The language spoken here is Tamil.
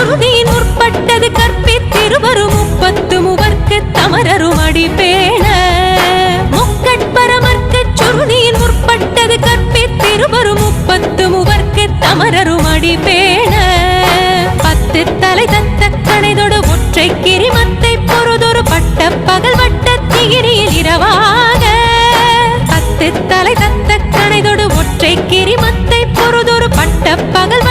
சுருதியின் முற்பட்டது கற்பித்திருவரும் 30 மூவர்க்கு தமரரும் அடிபேண முக்கட்பரமர்க்கு சுருதியின் முற்பட்டது கற்பித்திருவரும் 30 மூவர்க்கு தமரரும் அடிபேண 10 தலை தத்த கணைதொடு ஒற்றை கிரிமத்தை பொறுதொரு பட்ட பகல் வட்ட திகிரியில் இரவாக 10 தலை தத்த கணைதொடு ஒற்றை கிரிமத்தை பொறுதொரு பட்ட பகல்